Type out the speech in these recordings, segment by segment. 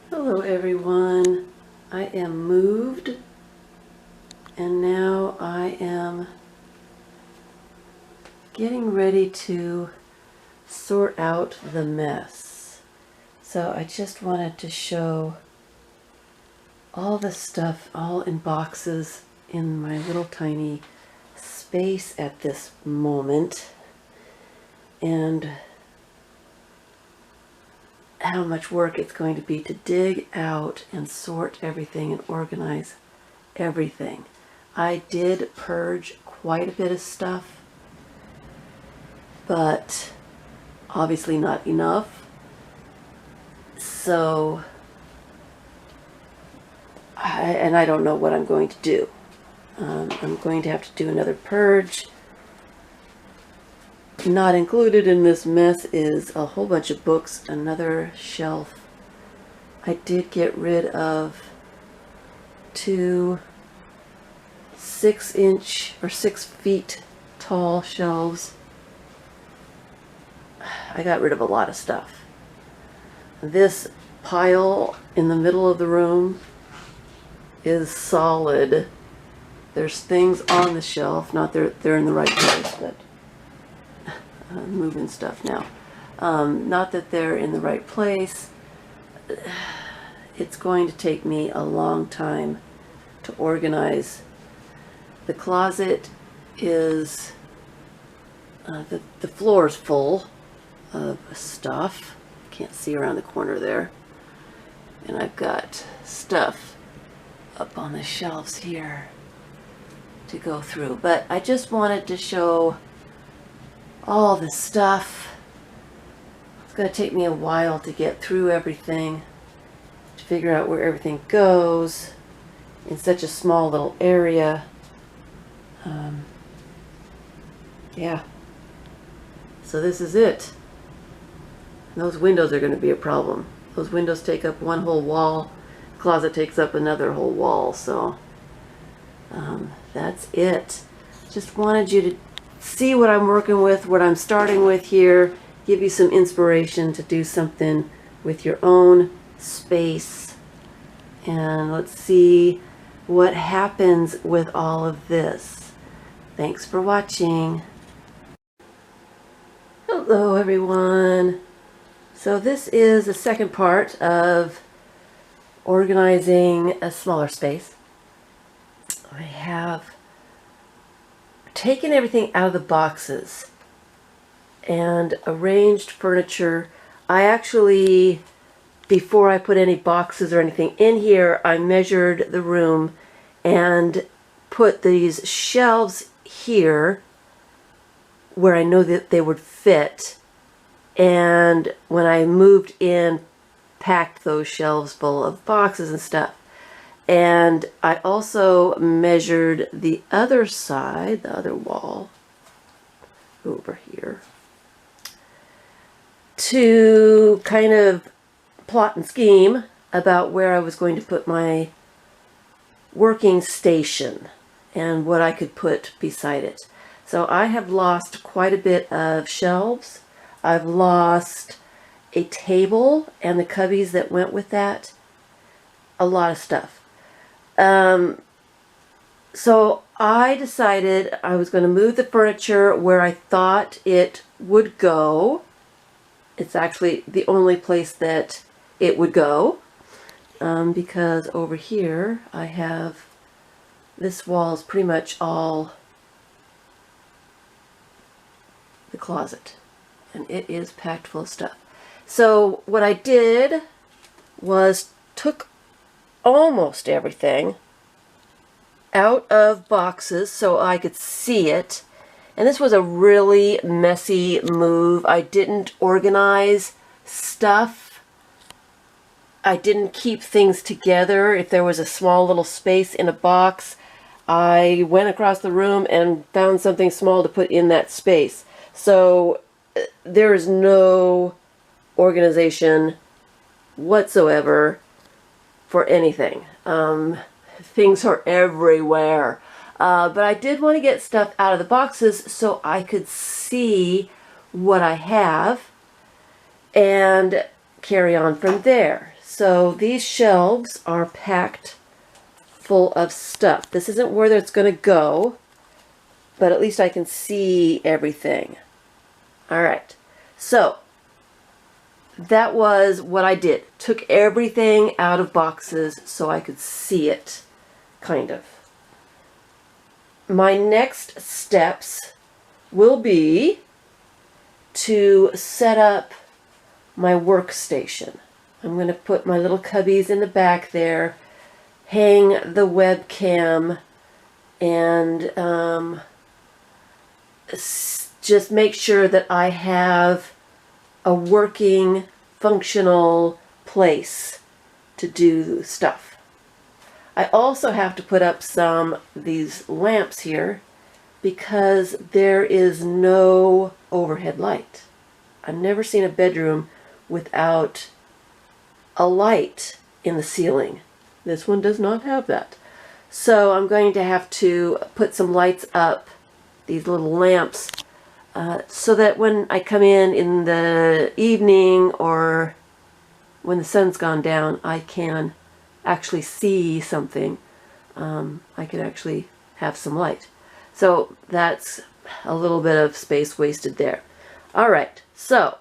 Hello everyone. I am moved and now I am getting ready to sort out the mess. So I just wanted to show all the stuff all in boxes in my little tiny space at this moment, and how much work it's going to be to dig out and sort everything and organize everything. I did purge quite a bit of stuff, but obviously not enough. So, I don't know what I'm going to do. I'm going to have to do another purge. Not included in this mess is a whole bunch of books, another shelf. I did get rid of two 6-inch or 6 feet tall shelves. I got rid of a lot of stuff. This pile in the middle of the room is solid. There's things on the shelf, not they're in the right place, but moving stuff now. Not that they're in the right place. It's going to take me a long time to organize. The closet is, the floor is full of stuff. Can't see around the corner there. And I've got stuff up on the shelves here to go through. But I just wanted to show all the stuff. It's going to take me a while to get through everything, to figure out where everything goes in such a small little area. Yeah. So this is it. And those windows are going to be a problem. Those windows take up one whole wall. The closet takes up another whole wall. So that's it. Just wanted you to see what I'm working with, what I'm starting with here, give you some inspiration to do something with your own space. And let's see what happens with all of this. Thanks for watching. Hello everyone. So this is the second part of organizing a smaller space. I have taken everything out of the boxes and arranged furniture. I actually, before I put any boxes or anything in here, I measured the room and put these shelves here where I know that they would fit. And when I moved in, packed those shelves full of boxes and stuff. And I also measured the other side, the other wall, over here, to kind of plot and scheme about where I was going to put my working station and what I could put beside it. So I have lost quite a bit of shelves. I've lost a table and the cubbies that went with that. A lot of stuff. So I decided I was going to move the furniture where I thought it would go. It's actually the only place that it would go, because over here I have, this wall is pretty much all the closet, and it is packed full of stuff. So what I did was took almost everything out of boxes so I could see it. And this was a really messy move. I didn't organize stuff. I didn't keep things together. If there was a small little space in a box, I went across the room and found something small to put in that space. So there is no organization whatsoever for anything. Things are everywhere. But I did want to get stuff out of the boxes so I could see what I have and carry on from there. So these shelves are packed full of stuff. This isn't where it's going to go, but at least I can see everything. All right. So that was what I did. Took everything out of boxes so I could see it, kind of. My next steps will be to set up my workstation. I'm going to put my little cubbies in the back there, hang the webcam, and just make sure that I have a working, functional place to do stuff. I also have to put up these lamps here because there is no overhead light. I've never seen a bedroom without a light in the ceiling. This one does not have that. So I'm going to have to put some lights up, these little lamps, so that when I come in the evening or when the sun's gone down, I can actually see something. I can actually have some light. So that's a little bit of space wasted there. All right, so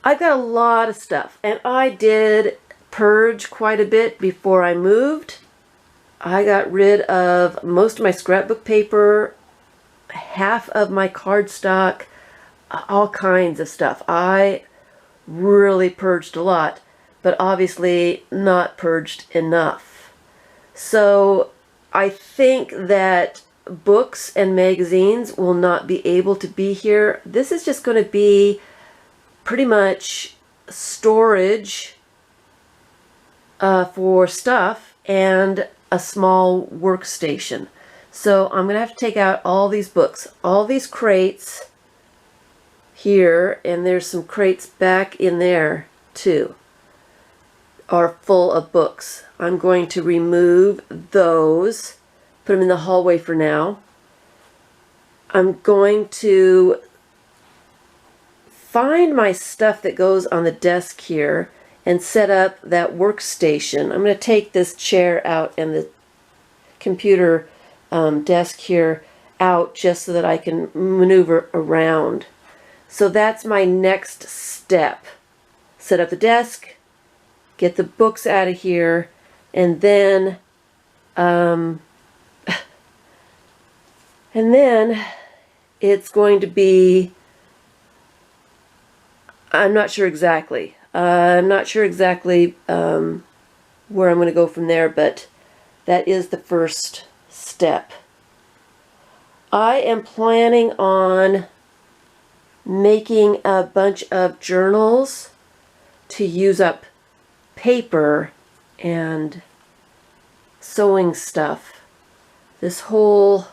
I've got a lot of stuff, and I did purge quite a bit before I moved. I got rid of most of my scrapbook paper, half of my cardstock, all kinds of stuff. I really purged a lot, but obviously not purged enough. So I think that books and magazines will not be able to be here. This is just going to be pretty much storage for stuff and a small workstation. So I'm going to have to take out all these books, all these crates here, and there's some crates back in there too, are full of books. I'm going to remove those, put them in the hallway for now. I'm going to find my stuff that goes on the desk here and set up that workstation. I'm going to take this chair out and the computer desk here out just so that I can maneuver around. So that's my next step. Set up the desk, get the books out of here, and then it's going to be, I'm not sure exactly. I'm not sure exactly where I'm going to go from there, but that is the first step. I am planning on making a bunch of journals to use up paper and sewing stuff. This whole,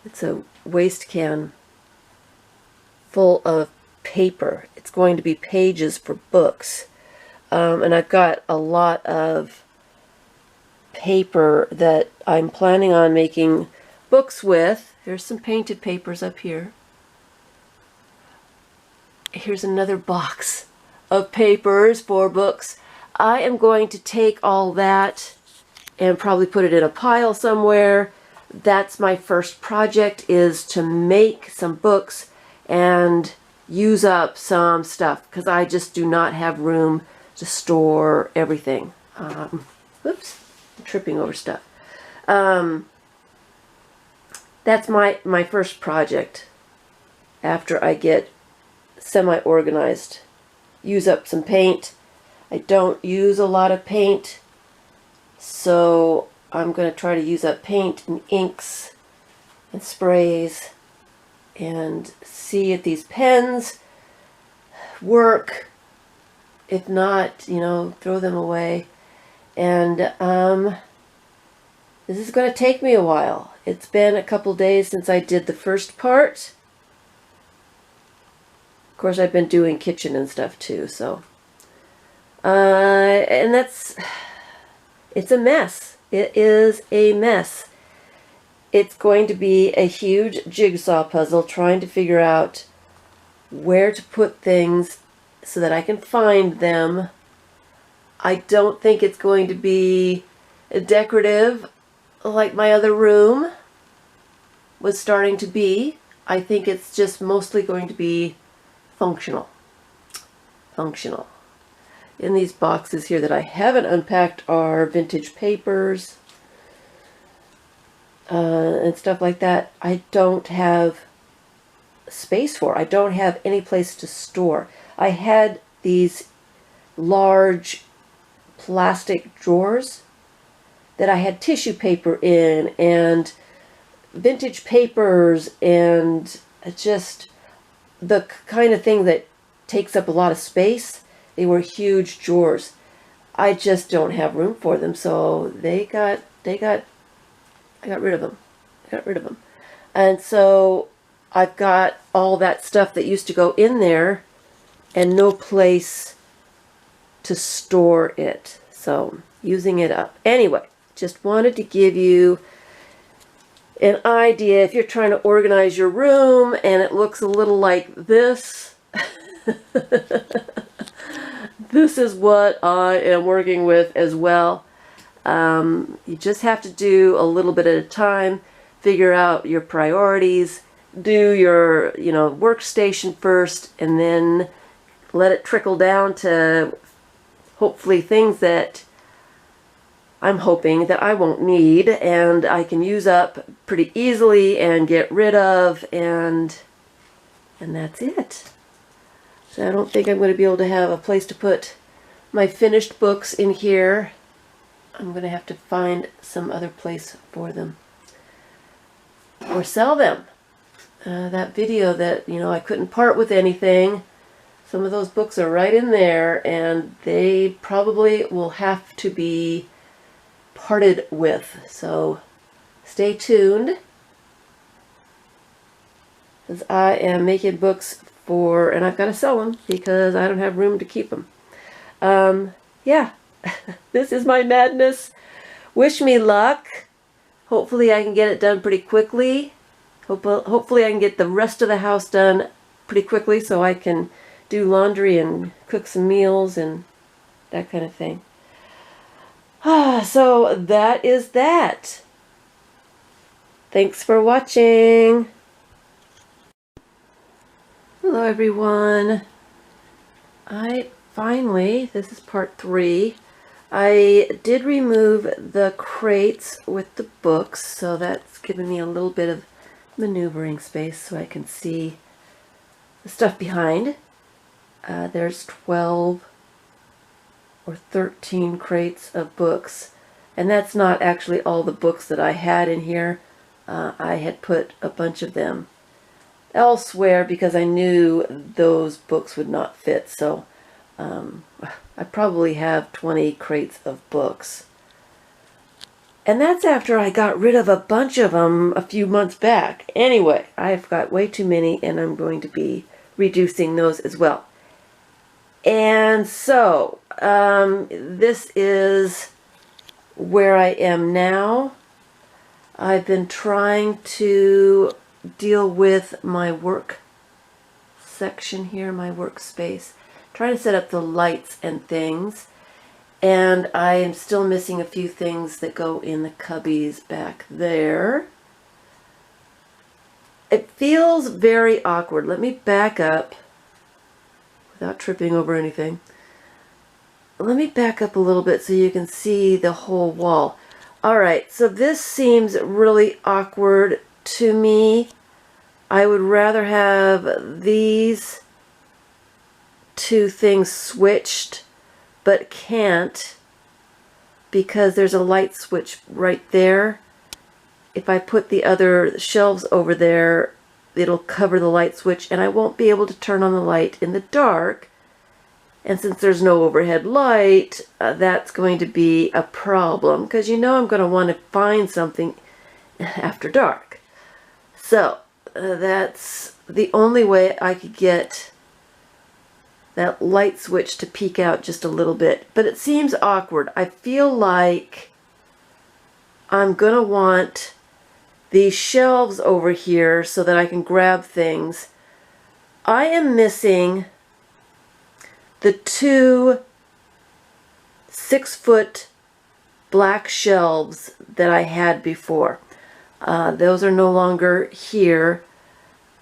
it's a waste can full of paper. It's going to be pages for books. And I've got a lot of paper that I'm planning on making books with. There's some painted papers up here. Here's another box of papers for books. I am going to take all that and probably put it in a pile somewhere. That's my first project, is to make some books and use up some stuff because I just do not have room to store everything. Whoops, I'm tripping over stuff. That's my first project after I get semi-organized. Use up some paint. I don't use a lot of paint, so I'm going to try to use up paint and inks and sprays and see if these pens work. If not, you know, throw them away. And this is going to take me a while. It's been a couple days since I did the first part. Of course, I've been doing kitchen and stuff too, so. And it's a mess. It is a mess. It's going to be a huge jigsaw puzzle trying to figure out where to put things so that I can find them. I don't think it's going to be decorative like my other room was starting to be. I think it's just mostly going to be functional. Functional. In these boxes here that I haven't unpacked are vintage papers and stuff like that. I don't have space for. I don't have any place to store. I had these large plastic drawers that I had tissue paper in and vintage papers and just the kind of thing that takes up a lot of space. They were huge drawers. I just don't have room for them, so I got rid of them. I got rid of them. And so I've got all that stuff that used to go in there and no place to store it. So using it up. Anyway, just wanted to give you an idea if you're trying to organize your room and it looks a little like this. This is what I am working with as well. You just have to do a little bit at a time, figure out your priorities, do your workstation first, and then let it trickle down to hopefully things that I'm hoping that I won't need and I can use up pretty easily and get rid of, and that's it. So I don't think I'm going to be able to have a place to put my finished books in here. I'm going to have to find some other place for them or sell them. That video that I couldn't part with anything, some of those books are right in there and they probably will have to be parted with. So stay tuned, because I am making books and I've got to sell them because I don't have room to keep them. Yeah, this is my madness. Wish me luck. Hopefully I can get it done pretty quickly. Hopefully I can get the rest of the house done pretty quickly so I can do laundry and cook some meals and that kind of thing. So that is that. Thanks for watching. Hello everyone. This is part 3. I did remove the crates with the books, so that's given me a little bit of maneuvering space so I can see the stuff behind. There's 12 or 13 crates of books, and that's not actually all the books that I had in here. I had put a bunch of them elsewhere because I knew those books would not fit, so I probably have 20 crates of books. And that's after I got rid of a bunch of them a few months back. Anyway, I've got way too many and I'm going to be reducing those as well. And so, this is where I am now. I've been trying to deal with my work section here, my workspace. Trying to set up the lights and things. And I am still missing a few things that go in the cubbies back there. It feels very awkward. Let me back up without tripping over anything. Let me back up a little bit so you can see the whole wall. Alright, so this seems really awkward to me. I would rather have these two things switched, but can't because there's a light switch right there. If I put the other shelves over there, it'll cover the light switch and I won't be able to turn on the light in the dark. And since there's no overhead light, that's going to be a problem because I'm going to want to find something after dark. So that's the only way I could get that light switch to peek out just a little bit. But it seems awkward. I feel like I'm going to want these shelves over here so that I can grab things. I am missing the 2 6-foot black shelves that I had before. Those are no longer here.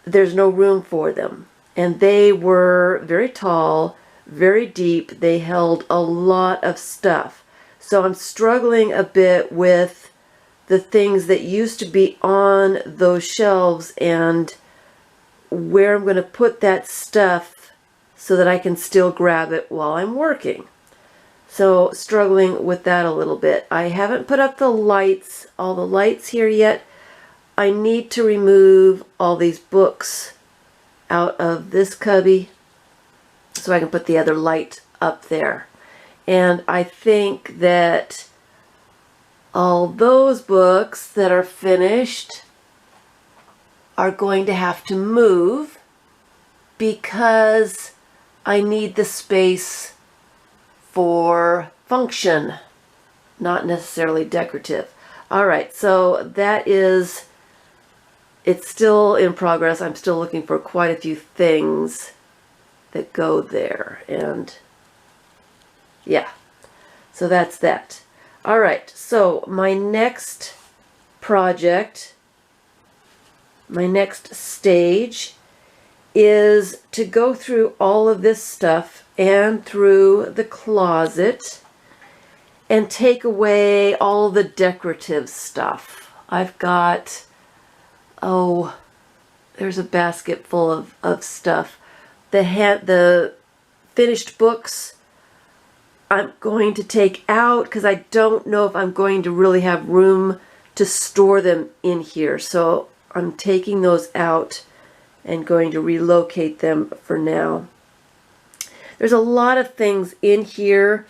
There's no room for them. And they were very tall, very deep. They held a lot of stuff. So I'm struggling a bit with the things that used to be on those shelves and where I'm going to put that stuff so that I can still grab it while I'm working. So struggling with that a little bit. I haven't put up the lights, all the lights here yet. I need to remove all these books out of this cubby so I can put the other light up there. And I think that all those books that are finished are going to have to move because I need the space for function, not necessarily decorative. All right, so that is, it's still in progress. I'm still looking for quite a few things that go there, and yeah, so that's that. All right, so my next project, my next stage is to go through all of this stuff and through the closet and take away all the decorative stuff. I've got, oh, there's a basket full of stuff. The finished books I'm going to take out because I don't know if I'm going to really have room to store them in here. So I'm taking those out and going to relocate them for now. There's a lot of things in here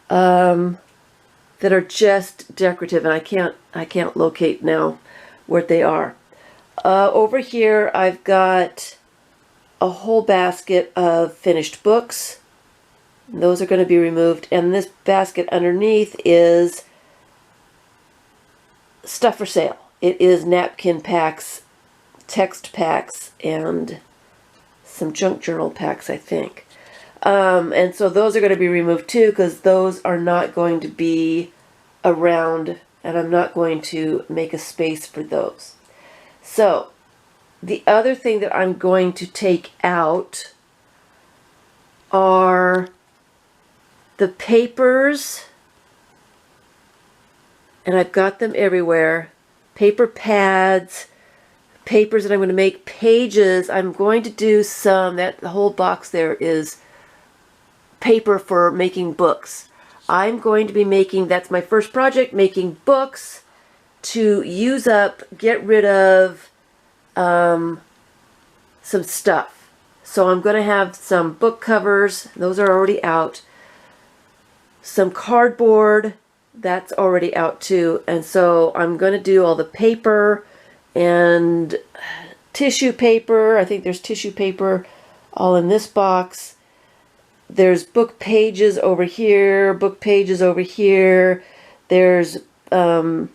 that are just decorative, and I can't locate now what they are. Over here I've got a whole basket of finished books. Those are going to be removed, and this basket underneath is stuff for sale. It is napkin packs, text packs, and some junk journal packs, I think. And so those are going to be removed too, because those are not going to be around, and I'm not going to make a space for those. So the other thing that I'm going to take out are the papers, and I've got them everywhere. Paper pads, papers that I'm going to make, pages. I'm going to do some, the whole box there is paper for making books. I'm going to be making, that's my first project, making books to use up, get rid of some stuff. So I'm going to have some book covers, those are already out. Some cardboard, that's already out too. And so I'm going to do all the paper and tissue paper. I think there's tissue paper all in this box. There's book pages over here, book pages over here. There's, right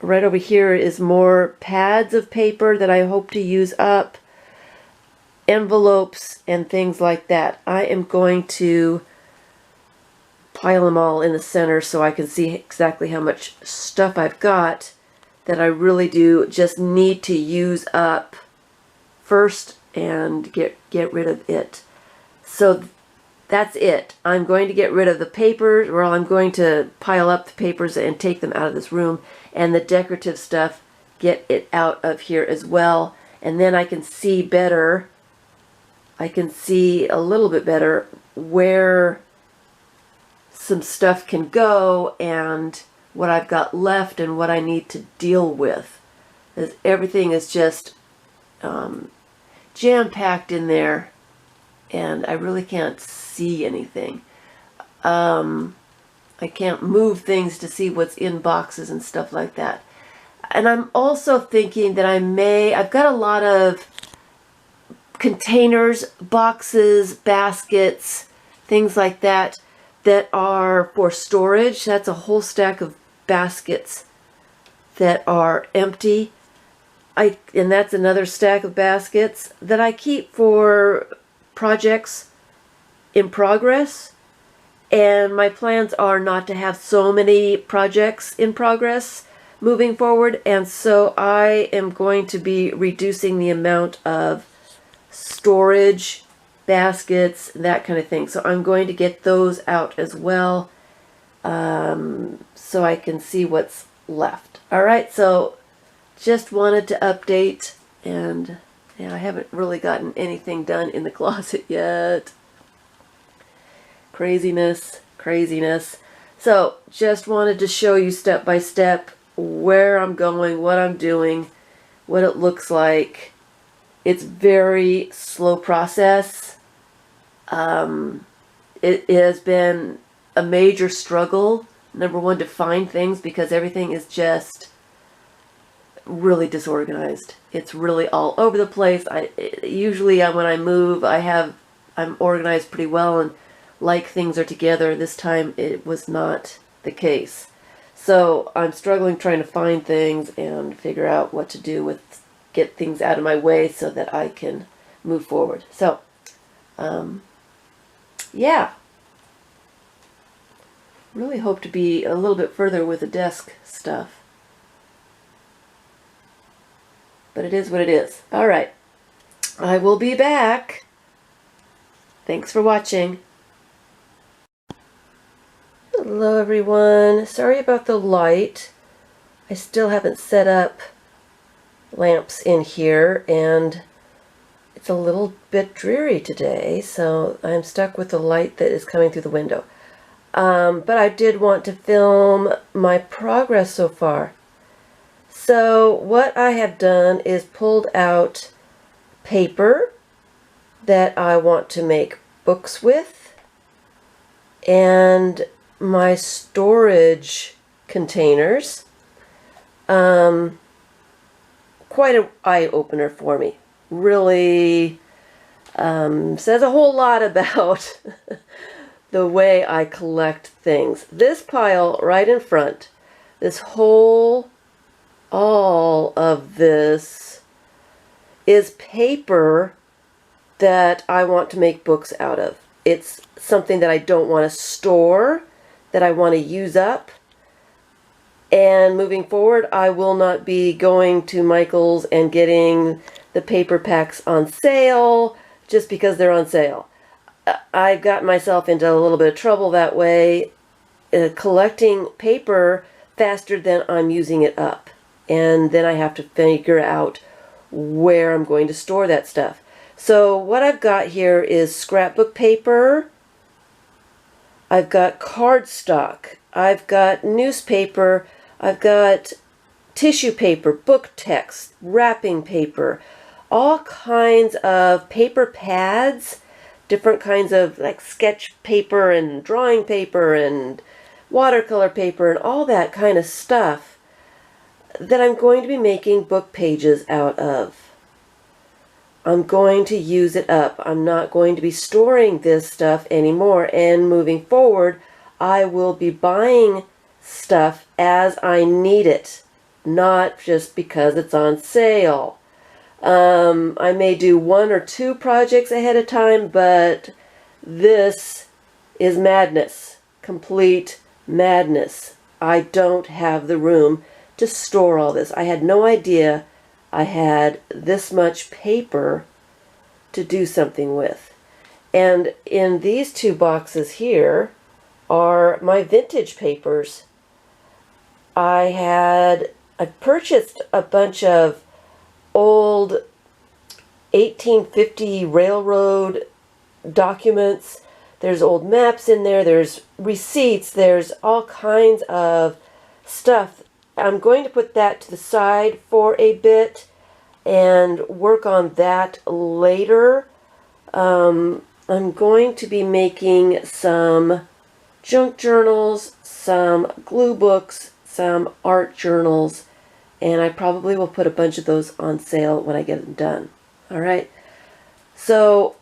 over here is more pads of paper that I hope to use up. Envelopes and things like that. I am going to pile them all in the center so I can see exactly how much stuff I've got that I really do just need to use up first and get rid of it. So that's it. I'm going to get rid of the papers, or I'm going to pile up the papers and take them out of this room, and the decorative stuff, get it out of here as well. And then I can see better, I can see a little bit better where some stuff can go and what I've got left and what I need to deal with. As everything is just jam-packed in there, and I really can't see anything. I can't move things to see what's in boxes and stuff like that. And I'm also thinking that I've got a lot of containers, boxes, baskets, things like that, that are for storage. That's a whole stack of baskets that are empty. And that's another stack of baskets that I keep for projects in progress, and my plans are not to have so many projects in progress moving forward, and so I am going to be reducing the amount of storage, baskets, that kind of thing. So I'm going to get those out as well, so I can see what's left. Alright, so just wanted to update, and yeah, I haven't really gotten anything done in the closet yet. Craziness, craziness. So just wanted to show you step by step where I'm going, what I'm doing, what it looks like. It's very slow process. It has been a major struggle, number one, to find things, because everything is just really disorganized. It's really all over the place. Usually when I move, I'm organized pretty well and like things are together. This time it was not the case. So I'm struggling trying to find things and figure out what to do with, get things out of my way so that I can move forward. So, yeah. Really hope to be a little bit further with the desk stuff. But it is what it is. Alright. I will be back. Thanks for watching. Hello everyone. Sorry about the light. I still haven't set up lamps in here, and it's a little bit dreary today, so I'm stuck with the light that is coming through the window. But I did want to film my progress so far. So what I have done is pulled out paper that I want to make books with, and my storage containers. Quite an eye-opener for me. Really says a whole lot about the way I collect things. This pile right in front, this whole, all of this is paper that I want to make books out of. It's something that I don't want to store, that I want to use up. And moving forward, I will not be going to Michael's and getting the paper packs on sale just because they're on sale. I got myself into a little bit of trouble that way, collecting paper faster than I'm using it up. And then I have to figure out where I'm going to store that stuff. So what I've got here is scrapbook paper. I've got cardstock. I've got newspaper. I've got tissue paper, book text, wrapping paper, all kinds of paper pads, different kinds of like sketch paper and drawing paper and watercolor paper and all that kind of stuff that I'm going to be making book pages out of. I'm going to use it up. I'm not going to be storing this stuff anymore, and moving forward I will be buying stuff as I need it, not just because it's on sale. I may do 1 or 2 projects ahead of time, but this is madness, complete madness. I don't have the room to store all this. I had no idea I had this much paper to do something with. And in these 2 boxes here are my vintage papers. I purchased a bunch of old 1850 railroad documents. There's old maps in there, there's receipts, there's all kinds of stuff. I'm going to put that to the side for a bit and work on that later. I'm going to be making some junk journals, some glue books, some art journals, and I probably will put a bunch of those on sale when I get them done. Alright, so,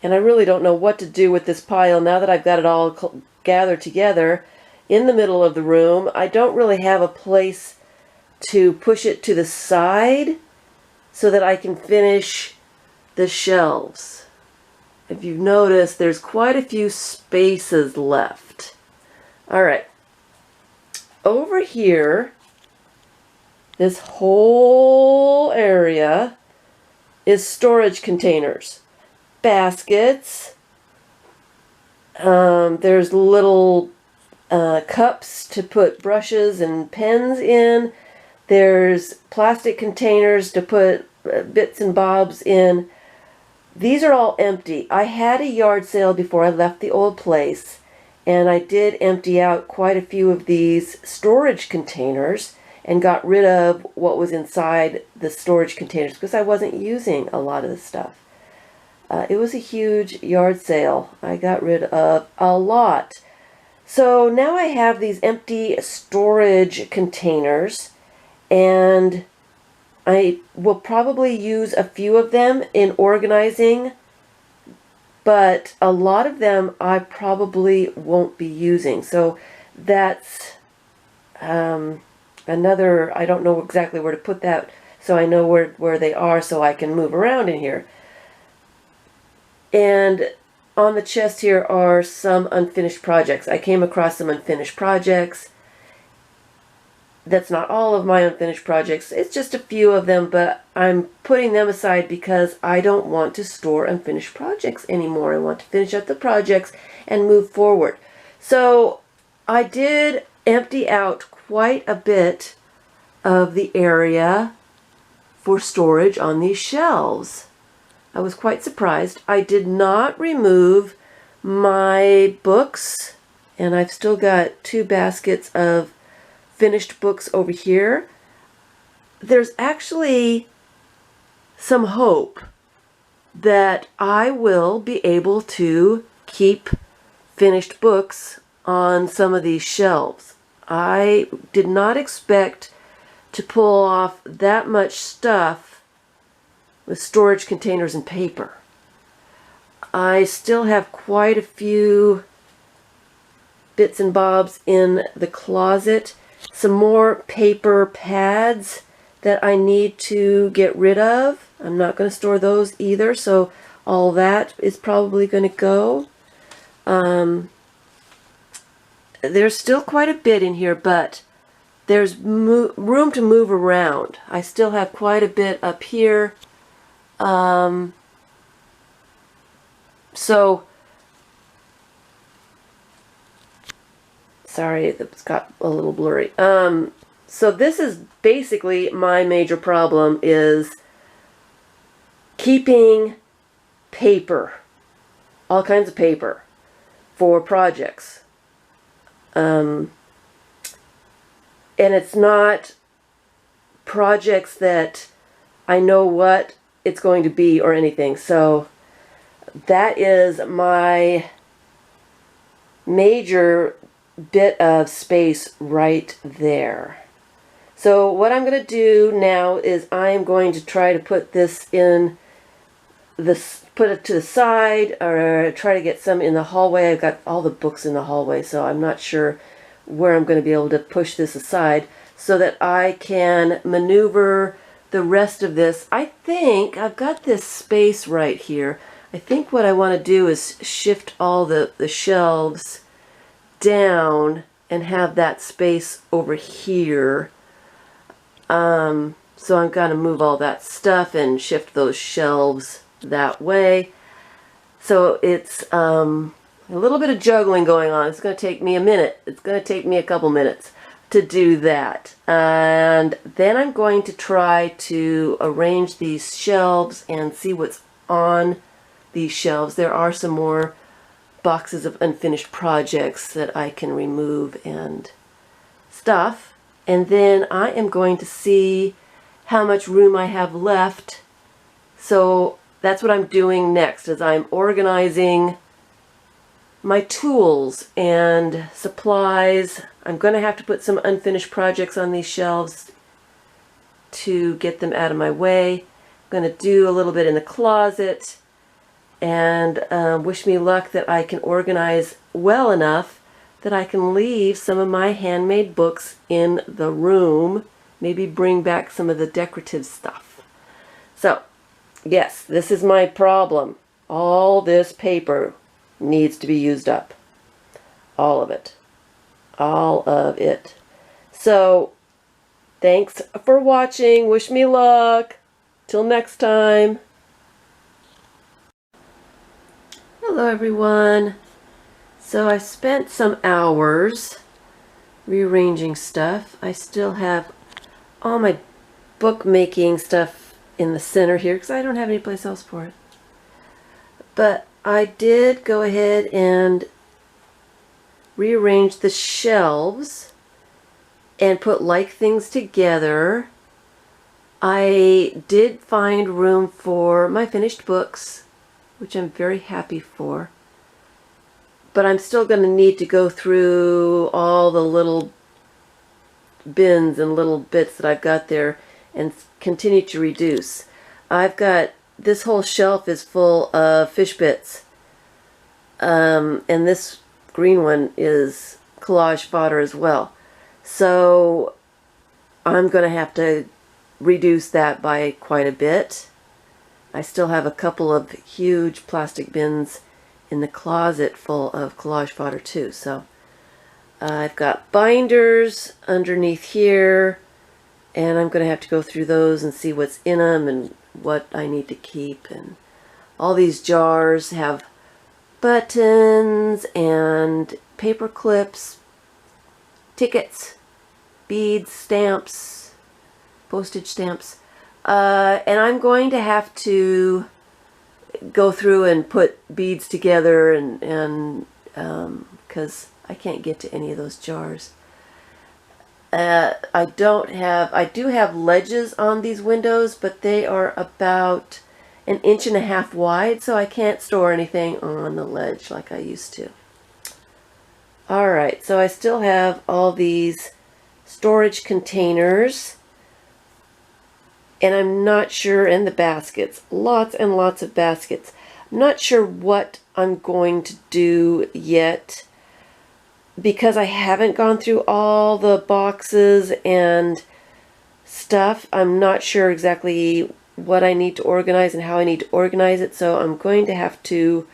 and I really don't know what to do with this pile now that I've got it all gathered together in the middle of the room. I don't really have a place to push it to the side so that I can finish the shelves. if you've noticed, there's quite a few spaces left. All right. Over here, this whole area is storage containers, baskets. There's little cups to put brushes and pens in. There's plastic containers to put bits and bobs in. These are all empty. I had a yard sale before I left the old place, and I did empty out quite a few of these storage containers and got rid of what was inside the storage containers because I wasn't using a lot of the stuff. It was a huge yard sale. I got rid of a lot. So now I have these empty storage containers, and I will probably use a few of them in organizing, but a lot of them I probably won't be using. So that's another, I don't know exactly where to put that, so I know where they are so I can move around in here. And on the chest here are some unfinished projects. I came across some unfinished projects. That's not all of my unfinished projects. It's just a few of them, but I'm putting them aside because I don't want to store unfinished projects anymore. I want to finish up the projects and move forward. So I did empty out quite a bit of the area for storage on these shelves. I was quite surprised. I did not remove my books, and I've still got 2 baskets of finished books over here. There's actually some hope that I will be able to keep finished books on some of these shelves. I did not expect to pull off that much stuff with storage containers and paper. I still have quite a few bits and bobs in the closet. Some more paper pads that I need to get rid of. I'm not going to store those either, so all that is probably going to go. There's still quite a bit in here, but there's room to move around. I still have quite a bit up here. So, sorry, it got a little blurry. So this is basically my major problem, is keeping paper, all kinds of paper for projects. And it's not projects that I know what it's going to be or anything. So that is my major bit of space right there. So what I'm going to do now is I'm going to try to put this in this, put it to the side, or try to get some in the hallway. I've got all the books in the hallway, so I'm not sure where I'm going to be able to push this aside so that I can maneuver the rest of this. I think I've got this space right here. I think what I want to do is shift all the shelves down and have that space over here. So I'm going to move all that stuff and shift those shelves that way. So it's a little bit of juggling going on. It's going to take me a minute. It's going to take me a couple minutes to do that. And then I'm going to try to arrange these shelves and see what's on these shelves. There are some more boxes of unfinished projects that I can remove and stuff. And then I am going to see how much room I have left. So that's what I'm doing next, is I'm organizing my tools and supplies. I'm going to have to put some unfinished projects on these shelves to get them out of my way. I'm going to do a little bit in the closet, and wish me luck that I can organize well enough that I can leave some of my handmade books in the room, maybe bring back some of the decorative stuff. So, yes, this is my problem. All this paper needs to be used up. All of it. All of it. So, thanks for watching. Wish me luck. Till next time. Hello everyone. So I spent some hours rearranging stuff. I still have all my bookmaking stuff in the center here because I don't have any place else for it. But I did go ahead and rearrange the shelves and put like things together. I did find room for my finished books, which I'm very happy for. But I'm still going to need to go through all the little bins and little bits that I've got there and continue to reduce. I've got, this whole shelf is full of fish bits. And this green one is collage fodder as well. So I'm going to have to reduce that by quite a bit. I still have a couple of huge plastic bins in the closet full of collage fodder too. So I've got binders underneath here, and I'm going to have to go through those and see what's in them and what I need to keep. And all these jars have buttons and paper clips, tickets, beads, stamps, postage stamps. And I'm going to have to go through and put beads together and because I can't get to any of those jars. I do have ledges on these windows, but they are about 1.5 inches wide, so I can't store anything on the ledge like I used to. Alright, so I still have all these storage containers, and I'm not sure, and the baskets, lots and lots of baskets. I'm not sure what I'm going to do yet because I haven't gone through all the boxes and stuff. I'm not sure exactly what I need to organize and how I need to organize it, so I'm going to have to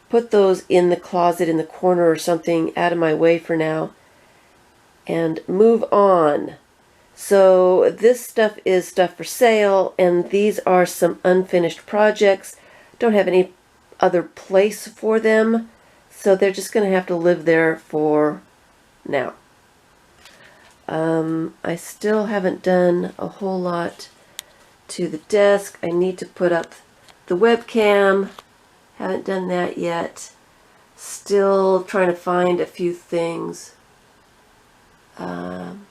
put those in the closet in the corner or something out of my way for now and move on. So this stuff is stuff for sale, and these are some unfinished projects. Don't have any other place for them, so they're just going to have to live there for now. I still haven't done a whole lot to the desk. I need to put up the webcam. Haven't done that yet. Still trying to find a few things. And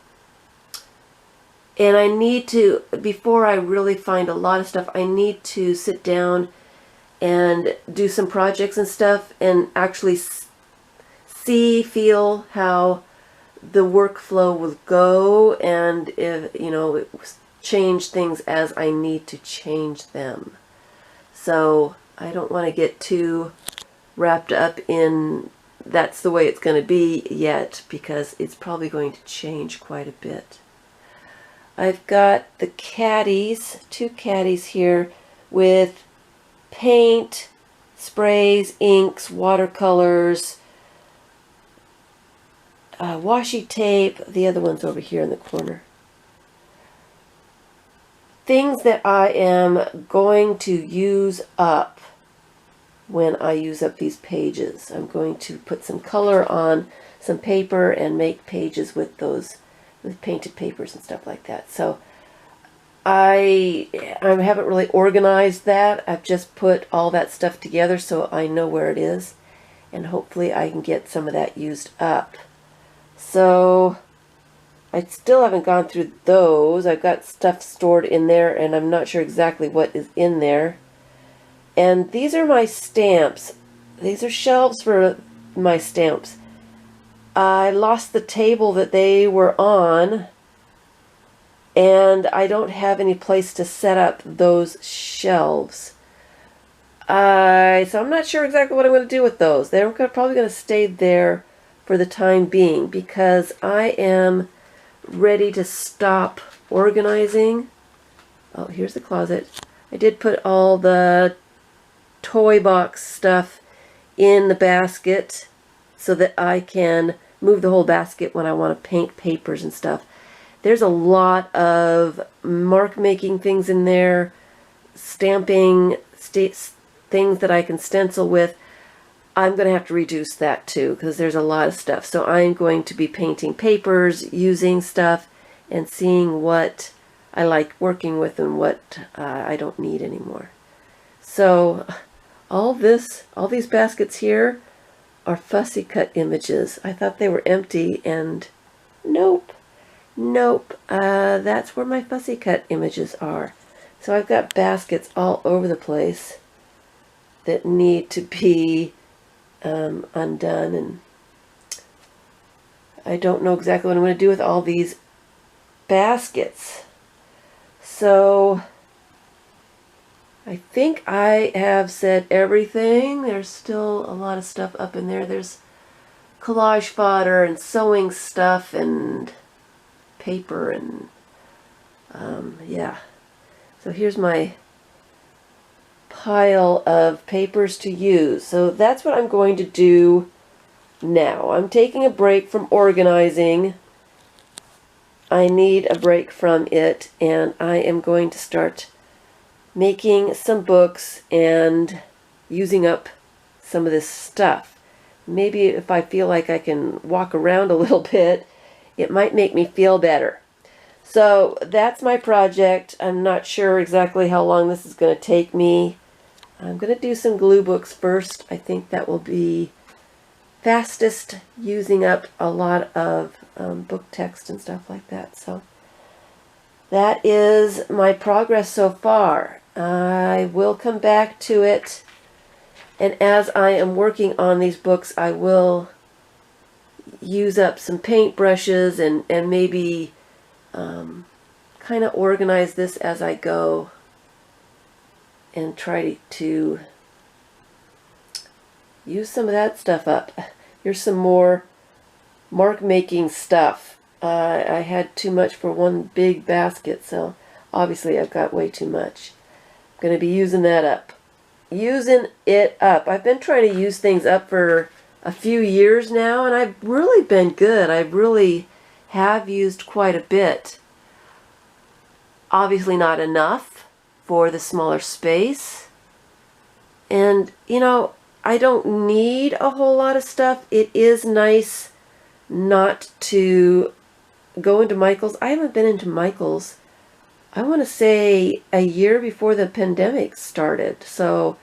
I need to, before I really find a lot of stuff, I need to sit down and do some projects and stuff and actually feel how the workflow will go, and if, you know, change things as I need to change them. So I don't want to get too wrapped up in that's the way it's going to be yet, because it's probably going to change quite a bit. I've got the caddies, 2 caddies here with paint, sprays, inks, watercolors, washi tape. The other one's over here in the corner. Things that I am going to use up when I use up these pages. I'm going to put some color on some paper and make pages with those, with painted papers and stuff like that. So I haven't really organized that. I've just put all that stuff together so I know where it is, and hopefully I can get some of that used up. So I still haven't gone through those. I've got stuff stored in there, and I'm not sure exactly what is in there. And these are my stamps. These are shelves for my stamps. I lost the table that they were on, and I don't have any place to set up those shelves. So I'm not sure exactly what I'm going to do with those. They're probably going to stay there for the time being, because I am ready to stop organizing. Oh, here's the closet. I did put all the toy box stuff in the basket so that I can move the whole basket when I want to paint papers and stuff. There's a lot of mark making things in there, stamping things that I can stencil with. I'm going to have to reduce that too because there's a lot of stuff. So I'm going to be painting papers, using stuff, and seeing what I like working with and what I don't need anymore. So all these baskets here are fussy cut images. I thought they were empty, and nope. That's where my fussy cut images are. So I've got baskets all over the place that need to be undone, and I don't know exactly what I'm going to do with all these baskets. So I think I have said everything. There's still a lot of stuff up in there. There's collage fodder and sewing stuff and paper and yeah. So here's my pile of papers to use. So that's what I'm going to do now. I'm taking a break from organizing. I need a break from it, and I am going to start making some books and using up some of this stuff. Maybe if I feel like I can walk around a little bit, it might make me feel better. So that's my project. I'm not sure exactly how long this is going to take me. I'm going to do some glue books first. I think that will be fastest, using up a lot of book text and stuff like that. So that is my progress so far. I will come back to it, and as I am working on these books, I will use up some paint brushes and maybe kind of organize this as I go and try to use some of that stuff up. Here's some more mark making stuff. I had too much for one big basket, so obviously I've got way too much. I'm going to be using that up. Using it up. I've been trying to use things up for a few years now, and I've really been good. I really have used quite a bit. Obviously not enough for the smaller space. And, you know, I don't need a whole lot of stuff. It is nice not to go into Michael's. I haven't been into Michael's, I want to say, a year before the pandemic started. So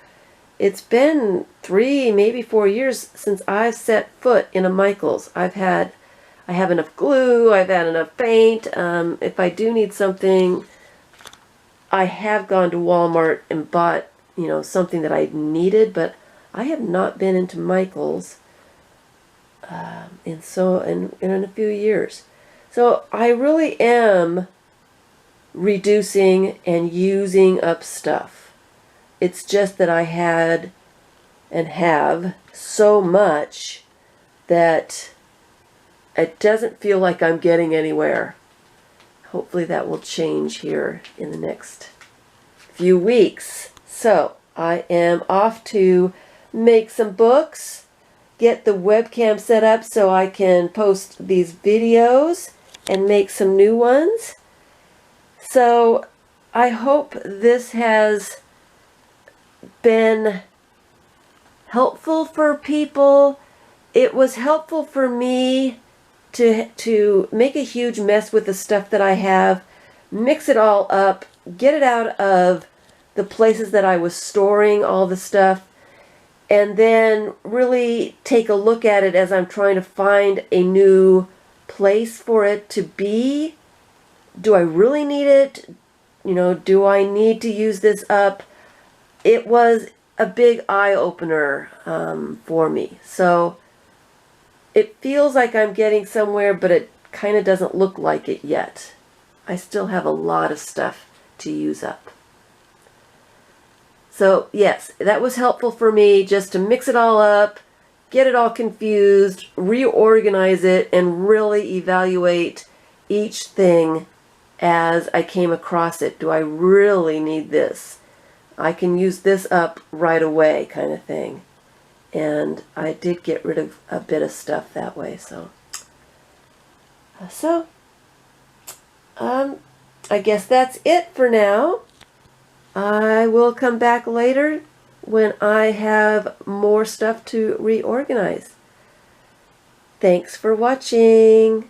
it's been 3, maybe 4 years since I've set foot in a Michael's. I have enough glue, I've had enough paint. If I do need something, I have gone to Walmart and bought, you know, something that I needed, but I have not been into Michael's in a few years. So I really am reducing and using up stuff. It's just that I had and have so much that it doesn't feel like I'm getting anywhere. Hopefully that will change here in the next few weeks. So I am off to make some books, get the webcam set up so I can post these videos and make some new ones. So I hope this has been helpful for people. It was helpful for me to make a huge mess with the stuff that I have, mix it all up, get it out of the places that I was storing all the stuff, and then really take a look at it as I'm trying to find a new place for it to be. Do I really need it? You know, do I need to use this up? It was a big eye-opener for me. So it feels like I'm getting somewhere, but it kind of doesn't look like it yet. I still have a lot of stuff to use up. So yes, that was helpful for me, just to mix it all up, get it all confused, reorganize it, and really evaluate each thing as I came across it. Do I really need this? I can use this up right away kind of thing. And I did get rid of a bit of stuff that way. I guess that's it for now. I will come back later when I have more stuff to reorganize. Thanks for watching.